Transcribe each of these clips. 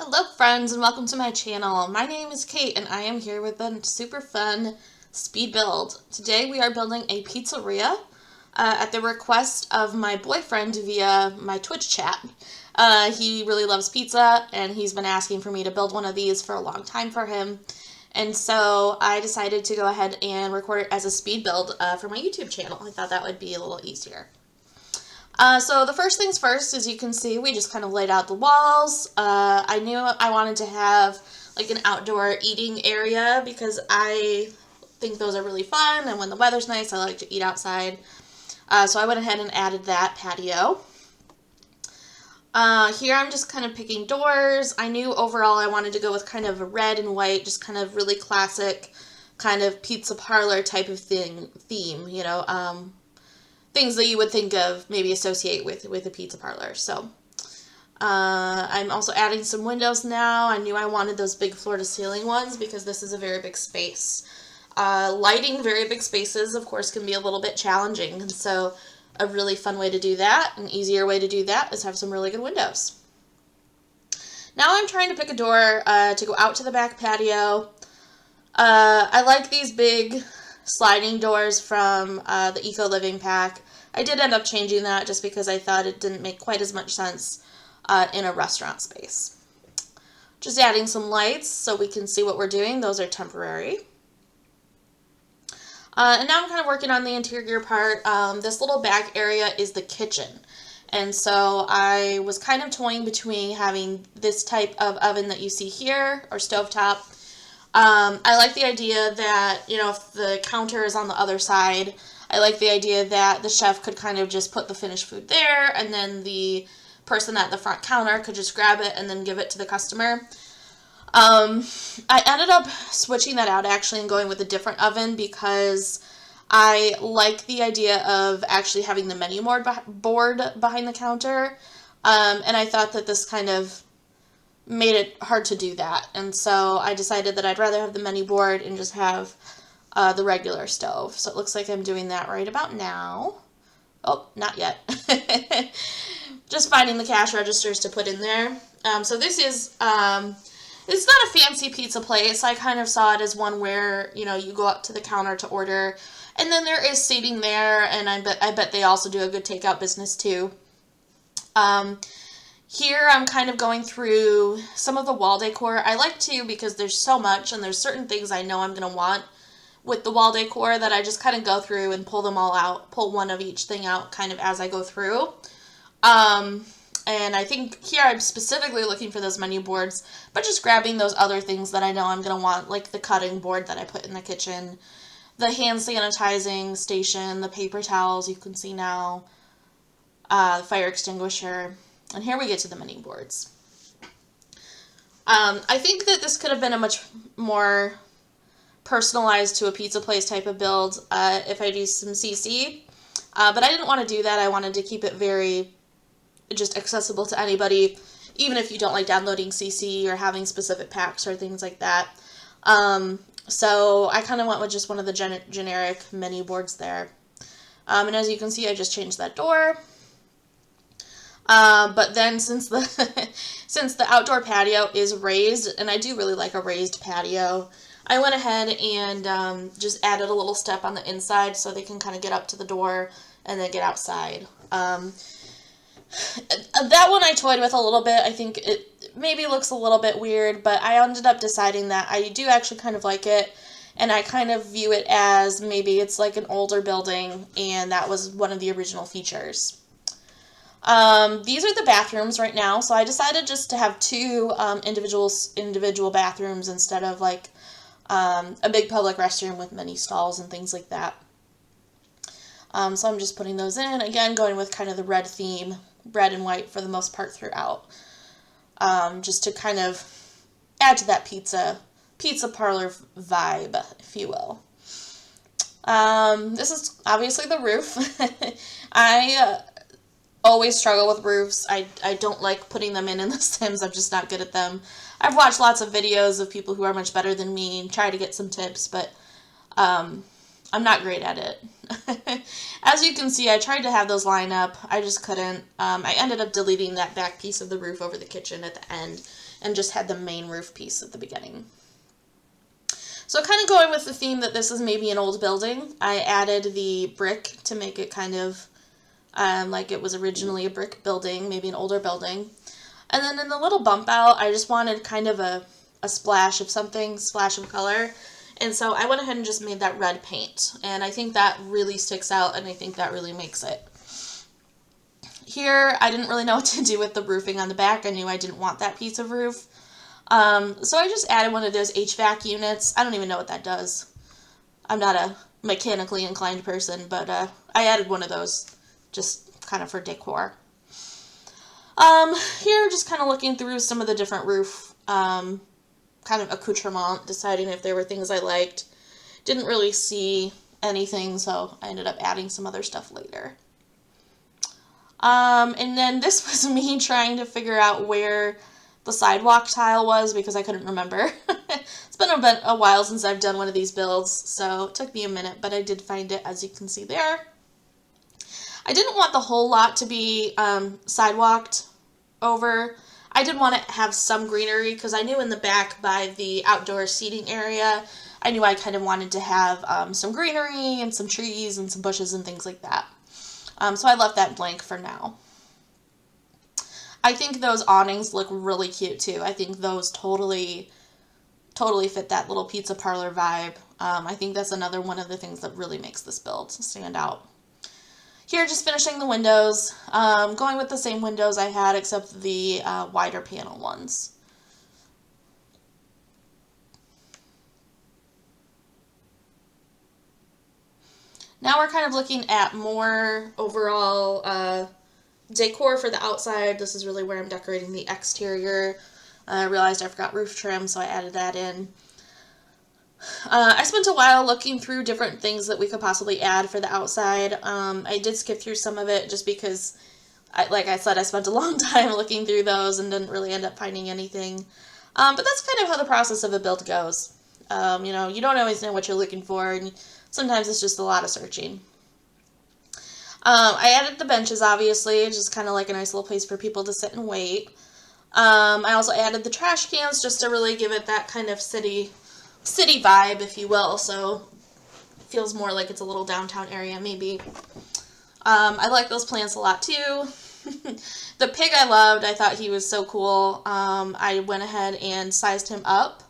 Hello friends and welcome to my channel. My name is Kate and I am here with a super fun speed build. Today we are building a pizzeria at the request of my boyfriend via my Twitch chat. He really loves pizza and he's been asking for me to build one of these for a long time for him. And so I decided to go ahead and record it as a speed build for my YouTube channel. I thought that would be a little easier. So the first things first, as you can see, we just kind of laid out the walls. I knew I wanted to have like an outdoor eating area because I think those are really fun, and when the weather's nice, I like to eat outside. So I went ahead and added that patio. Here I'm just kind of picking doors. I knew overall I wanted to go with kind of a red and white, just kind of really classic kind of pizza parlor type of theme, you know, things that you would think of, maybe associate with a pizza parlor. So I'm also adding some windows now. I knew I wanted those big floor-to-ceiling ones because this is a very big space. Lighting very big spaces, of course, can be a little bit challenging, and so a really fun way to do that, an easier way to do that, is have some really good windows. Now I'm trying to pick a door to go out to the back patio. I like these big sliding doors from the Eco Living pack. I did end up changing that just because I thought it didn't make quite as much sense in a restaurant space. Just adding some lights so we can see what we're doing. Those are temporary. And now I'm kind of working on the interior part. This little back area is the kitchen. And so I was kind of toying between having this type of oven that you see here, or stovetop. I like the idea that, you know, if the counter is on the other side, I like the idea that the chef could kind of just put the finished food there, and then the person at the front counter could just grab it and then give it to the customer. I ended up switching that out actually and going with a different oven because I like the idea of actually having the menu board behind the counter, and I thought that this kind of made it hard to do that, and so I decided that I'd rather have the menu board and just have the regular stove. So it looks like I'm doing that right about now. Oh, not yet. Just finding the cash registers to put in there. So this is it's not a fancy pizza place. I kind of saw it as one where, you know, you go up to the counter to order, and then there is seating there, and I bet they also do a good takeout business too. Here I'm kind of going through some of the wall decor. I like to because there's so much, and there's certain things I know I'm going to want with the wall decor that I just kind of go through and pull them all out, pull one of each thing out kind of as I go through. And I think here I'm specifically looking for those menu boards, but just grabbing those other things that I know I'm going to want, like the cutting board that I put in the kitchen, the hand sanitizing station, the paper towels you can see now, the fire extinguisher, and here we get to the menu boards. I think that this could have been a much more personalized to a pizza place type of build if I'd used some CC, but I didn't want to do that. I wanted to keep it very just accessible to anybody, even if you don't like downloading CC or having specific packs or things like that. So I kind of went with just one of the generic menu boards there. And as you can see, I just changed that door. But then since the since the outdoor patio is raised, and I do really like a raised patio, I went ahead and just added a little step on the inside so they can kind of get up to the door and then get outside. That one I toyed with a little bit. I think it maybe looks a little bit weird, but I ended up deciding that I do actually kind of like it, and I kind of view it as maybe it's like an older building, and that was one of the original features. These are the bathrooms right now, so I decided just to have two individual bathrooms instead of like a big public restroom with many stalls and things like that. So I'm just putting those in, again going with kind of the red theme, red and white for the most part throughout, just to kind of add to that pizza parlor vibe, if you will. This is obviously the roof. I always struggle with roofs. I don't like putting them in the Sims. I'm just not good at them. I've watched lots of videos of people who are much better than me and try to get some tips, but I'm not great at it. As you can see, I tried to have those line up. I just couldn't. I ended up deleting that back piece of the roof over the kitchen at the end and just had the main roof piece at the beginning. So kind of going with the theme that this is maybe an old building, I added the brick to make it kind of like it was originally a brick building, maybe an older building. And then in the little bump out, I just wanted kind of a splash of something, splash of color. And so I went ahead and just made that red paint. And I think that really sticks out, and I think that really makes it. Here, I didn't really know what to do with the roofing on the back. I knew I didn't want that piece of roof. So I just added one of those HVAC units. I don't even know what that does. I'm not a mechanically inclined person, but I added one of those just kind of for decor. Here, just kind of looking through some of the different roof kind of accoutrement, deciding if there were things I liked. Didn't really see anything, so I ended up adding some other stuff later. And then this was me trying to figure out where the sidewalk tile was because I couldn't remember. It's been a while since I've done one of these builds, so it took me a minute, but I did find it, as you can see there. I didn't want the whole lot to be sidewalked over. I did want to have some greenery because I knew in the back by the outdoor seating area, I knew I kind of wanted to have some greenery and some trees and some bushes and things like that. So I left that blank for now. I think those awnings look really cute too. I think those totally fit that little pizza parlor vibe. I think that's another one of the things that really makes this build stand out. Here, just finishing the windows, going with the same windows I had except the wider panel ones. Now we're kind of looking at more overall decor for the outside. This is really where I'm decorating the exterior. I realized I forgot roof trim, so I added that in. I spent a while looking through different things that we could possibly add for the outside. I did skip through some of it just because, like I said, I spent a long time looking through those and didn't really end up finding anything. But that's kind of how the process of a build goes. You know, you don't always know what you're looking for, and sometimes it's just a lot of searching. I added the benches, obviously, just kind of like a nice little place for people to sit and wait. I also added the trash cans just to really give it that kind of city vibe, if you will, so it feels more like it's a little downtown area, maybe. I like those plants a lot, too. The pig I loved. I thought he was so cool. I went ahead and sized him up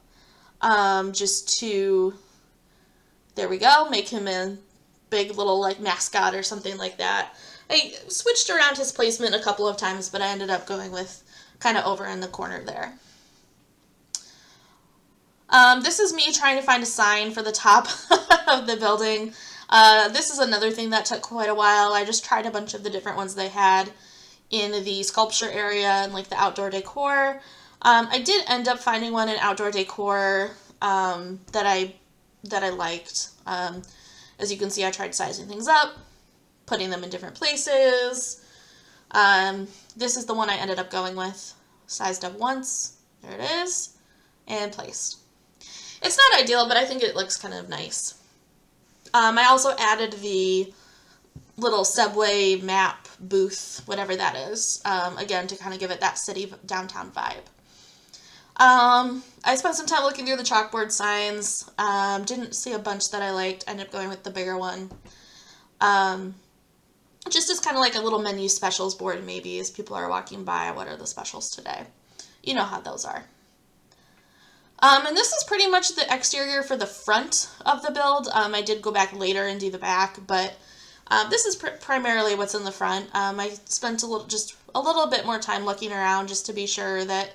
just to, there we go, make him a big little, like, mascot or something like that. I switched around his placement a couple of times, but I ended up going with kind of over in the corner there. This is me trying to find a sign for the top of the building. This is another thing that took quite a while. I just tried a bunch of the different ones they had in the sculpture area and like the outdoor decor. I did end up finding one in outdoor decor that I liked. As you can see, I tried sizing things up, putting them in different places. This is the one I ended up going with. Sized up once, there it is, and placed. It's not ideal, but I think it looks kind of nice. I also added the little subway map booth, whatever that is, again, to kind of give it that city downtown vibe. I spent some time looking through the chalkboard signs. Didn't see a bunch that I liked. Ended up going with the bigger one. Just as kind of like a little menu specials board, maybe, as people are walking by. What are the specials today? You know how those are. And this is pretty much the exterior for the front of the build. I did go back later and do the back, but this is primarily what's in the front. I spent just a little bit more time looking around just to be sure that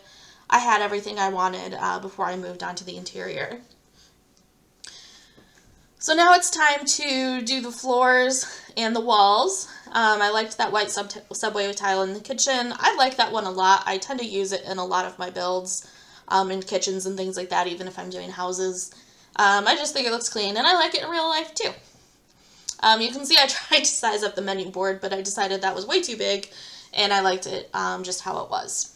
I had everything I wanted before I moved on to the interior. So now it's time to do the floors and the walls. I liked that white subway tile in the kitchen. I like that one a lot. I tend to use it in a lot of my builds, in kitchens and things like that, even if I'm doing houses. I just think it looks clean, and I like it in real life too. You can see I tried to size up the menu board, but I decided that was way too big, and I liked it just how it was.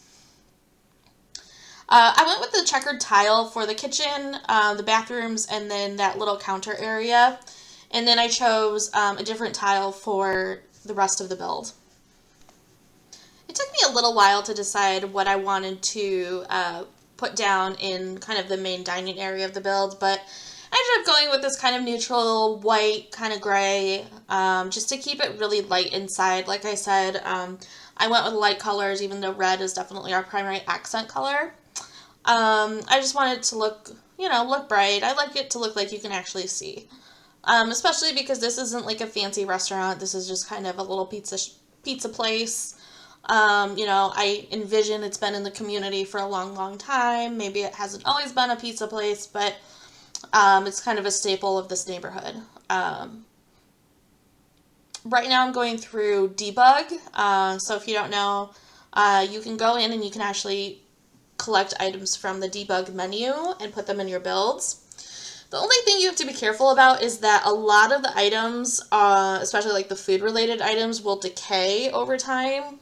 I went with the checkered tile for the kitchen, the bathrooms, and then that little counter area. And then I chose a different tile for the rest of the build. It took me a little while to decide what I wanted to put down in kind of the main dining area of the build, but I ended up going with this kind of neutral white, kind of gray, just to keep it really light inside. Like I said, I went with light colors, even though red is definitely our primary accent color. I just wanted it to look, look bright. I like it to look like you can actually see. Especially because this isn't like a fancy restaurant. This is just kind of a little pizza place. I envision it's been in the community for a long, long time. Maybe it hasn't always been a pizza place, but it's kind of a staple of this neighborhood. Right now I'm going through debug. So if you don't know, you can go in and you can actually collect items from the debug menu and put them in your builds. The only thing you have to be careful about is that a lot of the items, especially like the food related items, will decay over time.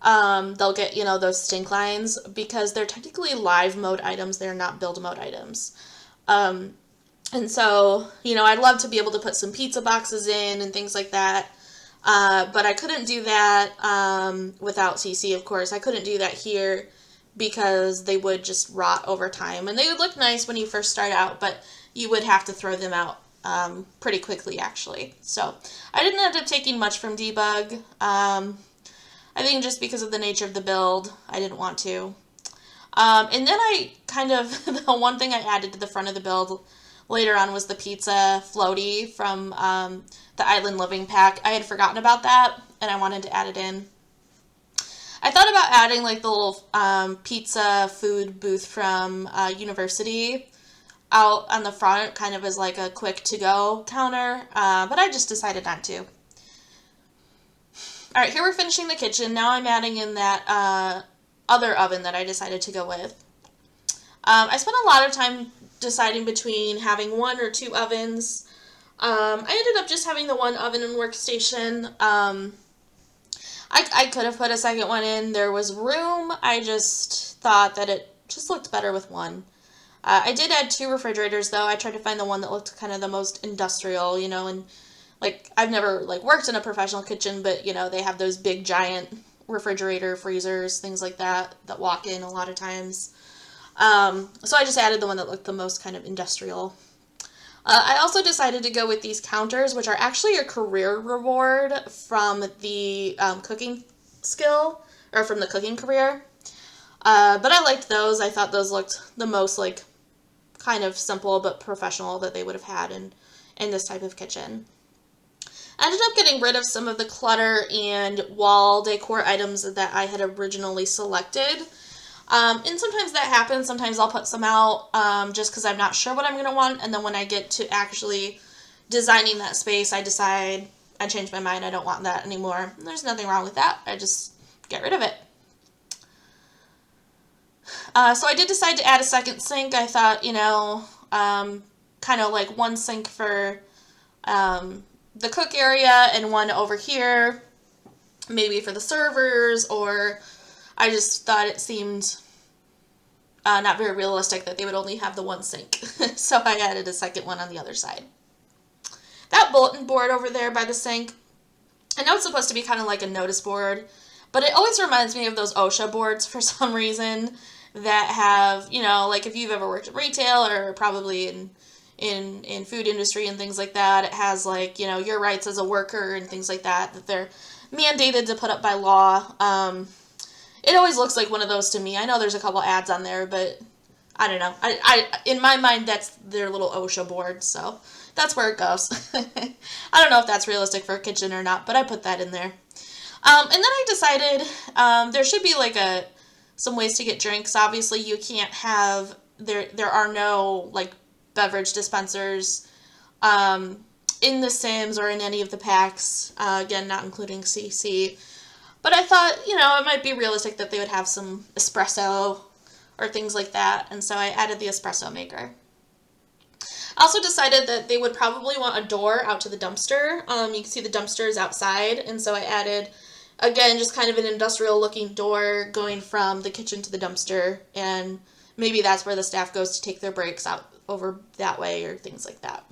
They'll get, those stink lines because they're technically live mode items. They're not build mode items. And so, I'd love to be able to put some pizza boxes in and things like that. But I couldn't do that without CC, of course. I couldn't do that here because they would just rot over time. And they would look nice when you first start out, but you would have to throw them out pretty quickly, actually. So I didn't end up taking much from debug. I think just because of the nature of the build, I didn't want to. And then I the one thing I added to the front of the build later on was the pizza floaty from the Island Living pack. I had forgotten about that, and I wanted to add it in. I thought about adding like the little pizza food booth from University out on the front, kind of as like a quick to-go counter, but I just decided not to. Alright, here we're finishing the kitchen. Now I'm adding in that other oven that I decided to go with. I spent a lot of time deciding between having one or two ovens. I ended up just having the one oven and workstation. I could have put a second one in. There was room. I just thought that it just looked better with one. I did add two refrigerators, though. I tried to find the one that looked kind of the most industrial, and like, I've never, worked in a professional kitchen, but, they have those big, giant refrigerator freezers, things like that walk in a lot of times. So I just added the one that looked the most kind of industrial. I also decided to go with these counters, which are actually a career reward from the cooking skill, or from the cooking career. But I liked those. I thought those looked the most, kind of simple but professional that they would have had in this type of kitchen. I ended up getting rid of some of the clutter and wall decor items that I had originally selected. And sometimes that happens. Sometimes I'll put some out just because I'm not sure what I'm going to want. And then when I get to actually designing that space, I decide, I change my mind, I don't want that anymore. And there's nothing wrong with that. I just get rid of it. So I did decide to add a second sink. I thought, kind of like one sink for the cook area and one over here, maybe for the servers, or I just thought it seemed not very realistic that they would only have the one sink. So I added a second one on the other side. That bulletin board over there by the sink, I know it's supposed to be kind of like a notice board, but it always reminds me of those OSHA boards for some reason that have, if you've ever worked in retail or probably in food industry and things like that, it has your rights as a worker and things like that they're mandated to put up by law. It always looks like one of those to me. I know there's a couple ads on there, but I don't know. I in my mind, that's their little OSHA board, so that's where it goes. I don't know if that's realistic for a kitchen or not, but I put that in there. And then I decided there should be some ways to get drinks. Obviously, you can't have there are no beverage dispensers in the Sims or in any of the packs. Again, not including CC. But I thought, it might be realistic that they would have some espresso or things like that, and so I added the espresso maker. I also decided that they would probably want a door out to the dumpster. You can see the dumpster is outside, and so I added, again, just kind of an industrial-looking door going from the kitchen to the dumpster, and maybe that's where the staff goes to take their breaks out over that way or things like that.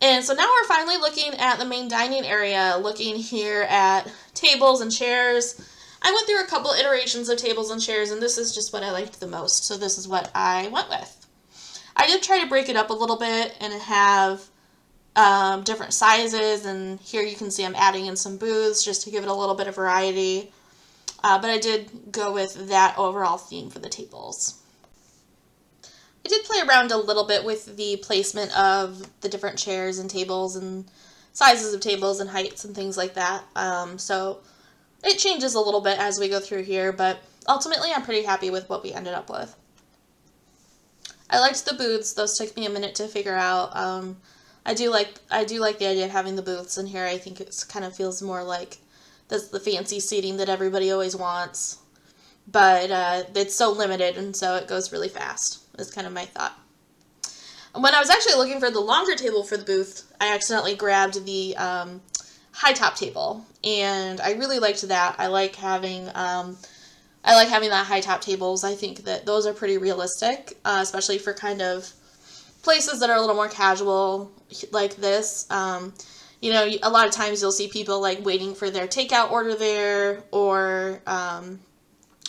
And so now we're finally looking at the main dining area, looking here at tables and chairs. I went through a couple iterations of tables and chairs, and this is just what I liked the most, so this is what I went with. I did try to break it up a little bit and have different sizes, and here you can see I'm adding in some booths just to give it a little bit of variety, but I did go with that overall theme for the tables. I did play around a little bit with the placement of the different chairs and tables and sizes of tables and heights and things like that. So it changes a little bit as we go through here, but ultimately I'm pretty happy with what we ended up with. I liked the booths. Those took me a minute to figure out. I do like the idea of having the booths in here. I think it kind of feels more like that's the fancy seating that everybody always wants. But it's so limited, and so it goes really fast, is kind of my thought. And when I was actually looking for the longer table for the booth, I accidentally grabbed the high top table, and I really liked that. I like having that high top tables. I think that those are pretty realistic, especially for kind of places that are a little more casual like this. You know, a lot of times you'll see people like waiting for their takeout order there, or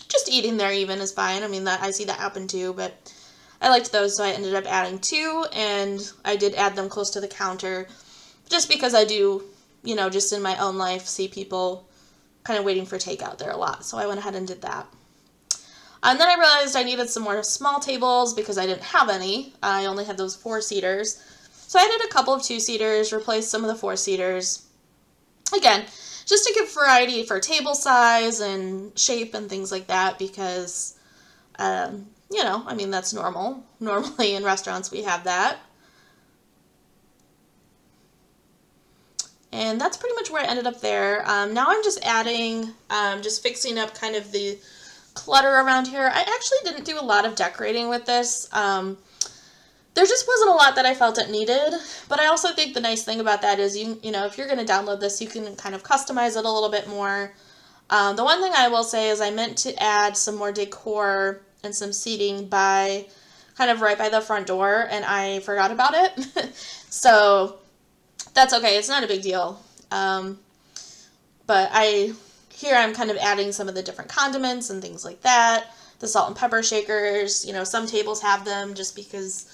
just eating there even is fine. I mean, I see that happen too, but I liked those, so I ended up adding 2, and I did add them close to the counter just because I do, you know, just in my own life, see people kind of waiting for takeout there a lot, so I went ahead and did that. And then I realized I needed some more small tables because I didn't have any. I only had those 4-seaters. So I did a couple of 2-seaters, replaced some of the 4-seaters. Again, just to give variety for table size and shape and things like that, because, you know, I mean, that's normal. Normally in restaurants we have that. And that's pretty much where I ended up there. Now I'm just adding, just fixing up kind of the clutter around here. I actually didn't do a lot of decorating with this. There just wasn't a lot that I felt it needed, but I also think the nice thing about that is you know, if you're going to download this, you can kind of customize it a little bit more. The one thing I will say is I meant to add some more decor and some seating by kind of right by the front door, and I forgot about it. So that's okay. It's not a big deal. But here I'm kind of adding some of the different condiments and things like that. The salt and pepper shakers, you know, some tables have them just because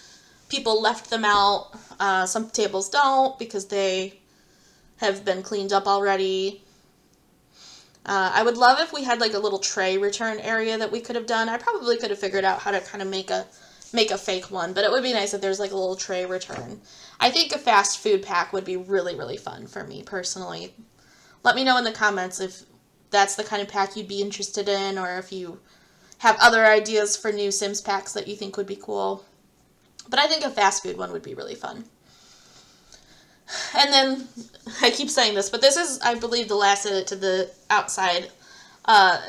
people left them out. Some tables don't because they have been cleaned up already. I would love if we had like a little tray return area that we could have done. I probably could have figured out how to kind of make a fake one, but it would be nice if there's like a little tray return. I think a fast food pack would be really, really fun for me personally. Let me know in the comments if that's the kind of pack you'd be interested in, or if you have other ideas for new Sims packs that you think would be cool. But I think a fast food one would be really fun. And then, I keep saying this, but this is, I believe, the last edit to the outside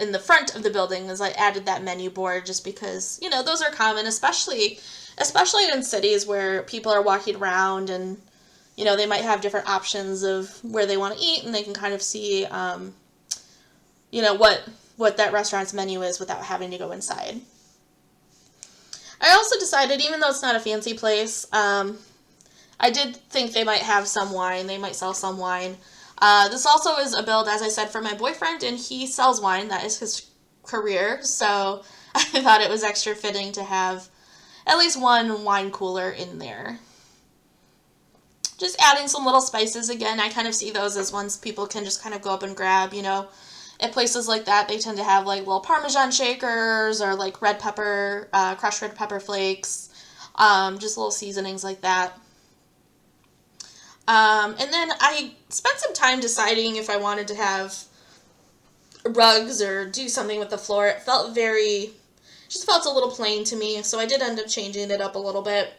in the front of the building, as I added that menu board just because, you know, those are common, especially in cities where people are walking around and, you know, they might have different options of where they want to eat, and they can kind of see, you know, what that restaurant's menu is without having to go inside. I also decided, even though it's not a fancy place, I did think they might have some wine. They might sell some wine. This also is a build, as I said, for my boyfriend, and he sells wine. That is his career, so I thought it was extra fitting to have at least one wine cooler in there. Just adding some little spices. Again, I kind of see those as ones people can just kind of go up and grab, you know. At places like that, they tend to have like little Parmesan shakers or like red pepper, crushed red pepper flakes, just little seasonings like that. And then I spent some time deciding if I wanted to have rugs or do something with the floor. It felt just felt a little plain to me, so I did end up changing it up a little bit.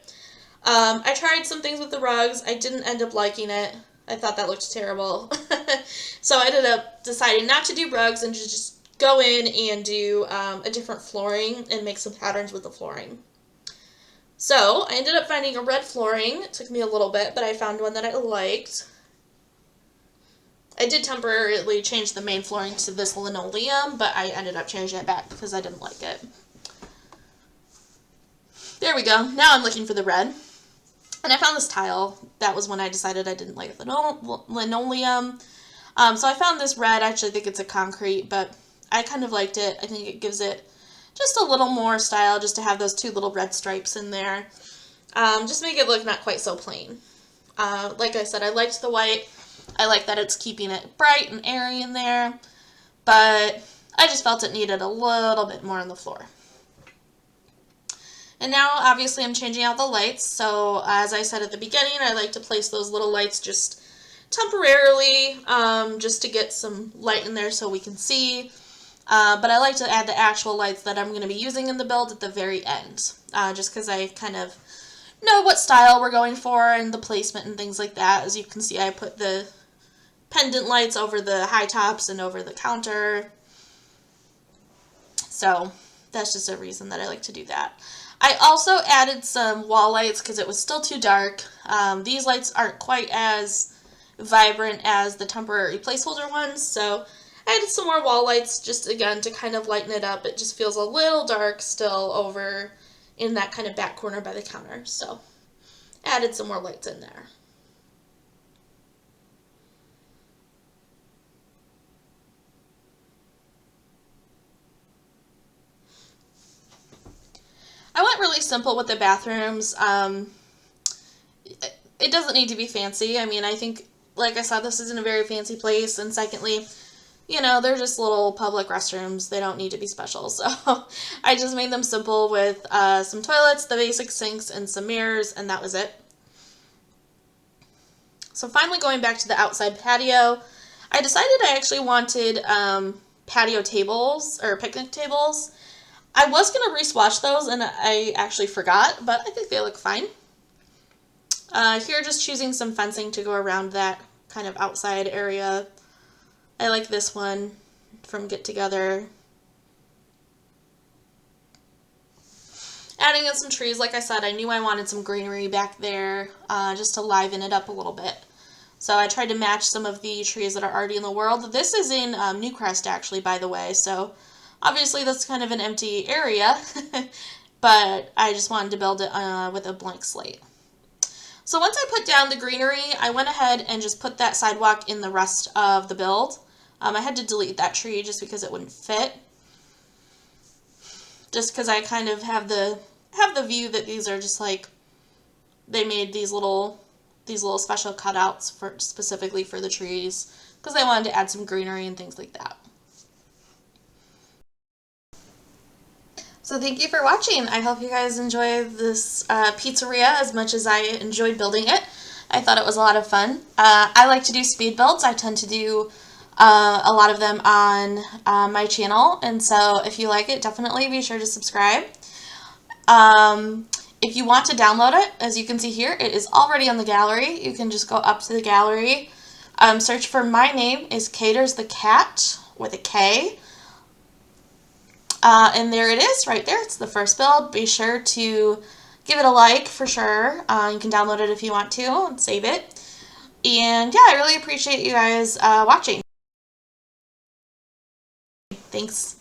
I tried some things with the rugs. I didn't end up liking it. I thought that looked terrible. So I ended up deciding not to do rugs and to just go in and do a different flooring and make some patterns with the flooring. So I ended up finding a red flooring. It took me a little bit, but I found one that I liked. I did temporarily change the main flooring to this linoleum, but I ended up changing it back because I didn't like it. There we go. Now I'm looking for the red. And I found this tile. That was when I decided I didn't like the linoleum. So I found this red. I actually think it's a concrete, but I kind of liked it. I think it gives it just a little more style just to have those two little red stripes in there. Just make it look not quite so plain. Like I said, I liked the white. I like that it's keeping it bright and airy in there, but I just felt it needed a little bit more on the floor. And now, obviously, I'm changing out the lights. So, as I said at the beginning, I like to place those little lights just temporarily, just to get some light in there so we can see. But I like to add the actual lights that I'm going to be using in the build at the very end, just because I kind of know what style we're going for and the placement and things like that. As you can see, I put the pendant lights over the high tops and over the counter. So that's just a reason that I like to do that. I also added some wall lights because it was still too dark. These lights aren't quite as vibrant as the temporary placeholder ones, so I added some more wall lights just again to kind of lighten it up. It just feels a little dark still over in that kind of back corner by the counter, so added some more lights in there. I went really simple with the bathrooms. It doesn't need to be fancy. I mean, I think, like I said, this isn't a very fancy place, and secondly, you know, they're just little public restrooms. They don't need to be special, so I just made them simple with some toilets, the basic sinks, and some mirrors, and that was it. So finally going back to the outside patio, I decided I actually wanted patio tables, or picnic tables. I was going to re-swatch those, and I actually forgot, but I think they look fine. Here, just choosing some fencing to go around that kind of outside area. I like this one from Get Together. Adding in some trees, like I said, I knew I wanted some greenery back there, just to liven it up a little bit. So I tried to match some of the trees that are already in the world. This is in Newcrest, actually, by the way, so obviously that's kind of an empty area, but I just wanted to build it with a blank slate. So once I put down the greenery, I went ahead and just put that sidewalk in the rest of the build. I had to delete that tree just because it wouldn't fit. Just because I kind of have the view that these are just like, they made these little special cutouts for specifically for the trees because they wanted to add some greenery and things like that. So thank you for watching. I hope you guys enjoy this pizzeria as much as I enjoyed building it. I thought it was a lot of fun. I like to do speed builds. I tend to do a lot of them on my channel, and so if you like it, definitely be sure to subscribe. If you want to download it, as you can see here, it is already on the gallery. You can just go up to the gallery, search for My Name is Caters the Cat with a K. And there it is, right there. It's the first build. Be sure to give it a like for sure. You can download it if you want to and save it. And yeah, I really appreciate you guys watching. Thanks.